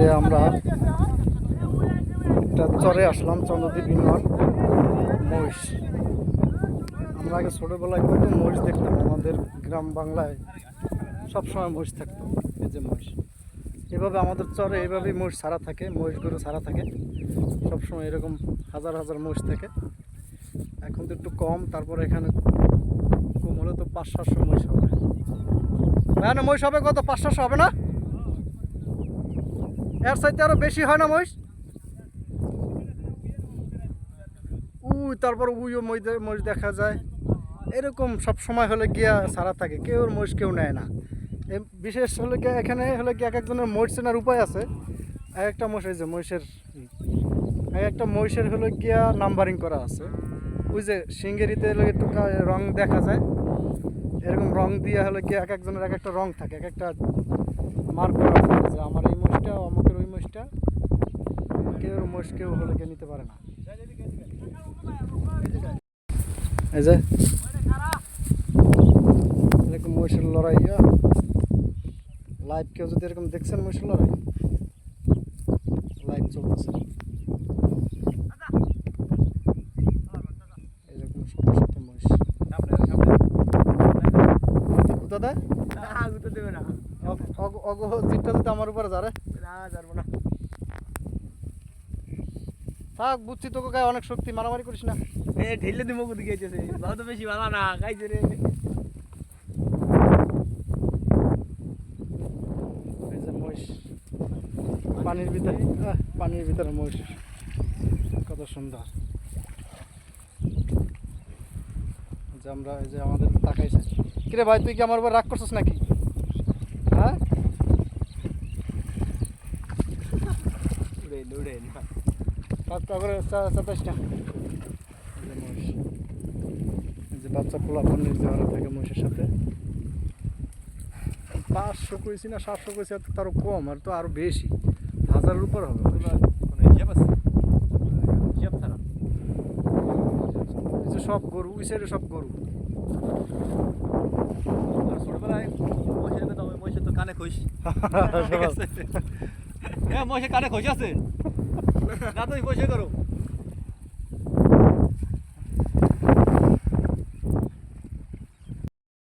যে আমরা একটা চরে আসলাম, চন্দ্রদ্বীপ ইউনিয়ন। মহিষ, আমরা আগে ছোটোবেলায় কত মহিষ দেখতাম, আমাদের গ্রাম বাংলায় সবসময় মহিষ থাকতো। এই যে মহিষ, এভাবে আমাদের চরে এইভাবেই মহিষ ছাড়া থাকে, মহিষ গরু ছাড়া থাকে সবসময়, এরকম হাজার হাজার মহিষ থাকে। এখন তো একটু কম, তারপরে এখানে কম হলে তো 500-700 মহিষ হবে। না মহিষ হবে কত, 500-700 হবে না? এর চাইতে আরো বেশি হয় না মহিষ? তারপর উইও মহিষ দেখা যায়। এরকম সব সময় হলে গিয়া সারা থাকে, কেউ মহিষ কেউ নেয় না। বিশেষ হলে গিয়া এখানে হলে গিয়ে এক একজনের মহিষ চেনার উপায় আছে। এক একটা মহিষ, এই যে মহিষের এক একটা মহিষের হলে গিয়া নাম্বারিং করা আছে। ওই যে সিঙ্গেরিতে একটু রং দেখা যায়, এরকম রং দিয়ে হলে গিয়ে এক একজনের এক একটা রং থাকে, এক একটা মার্ক করা আছে যে আমার এই মহিষটা, অমুকের ওই মহিষটা। কেউ মহিষ কেউ হলে গিয়ে নিতে পারে না। এই যে এরকম মহিষের লড়াই, লাইভ কেউ যদি এরকম দেখছেন মহিষের লড়াই লাইভ চলতেছে, এরকম শত শত মহিষ। দাদা দেবে না, অগহ জিতটা যদি আমার উপরে যারে যাবো না। থাক, বুঝছি তোকে গায়ে অনেক শক্তি, মারামারি করিস না। ঢেলে দিব কোথায় গেছে, ভালো তো বেশি ভালো না খাইছে রে। এই যে মহিষ পানির ভিতরে, পানির ভিতরে মহিষ কত সুন্দর। যে আমরা এই যে আমাদের তাকাইছে, কিরে ভাই তুই কি আমার উপর রাগ করছিস নাকি? হ্যাঁ, যে বাচ্চা পোলাপন নির্যাতন থাকে মহিষের সাথে। 500 কইছি না 700 কইছি, তারও কম, আর তো আরো বেশি, 1000-এর উপর হবে। সব গরু ওই সাইডে, সব গরু। ছোটবেলায় মহিষের কথা, ওই মহিষের তো কানে খইস। হ্যাঁ মহিষের কানে খইস আছে না, তুমি পয়সা করো।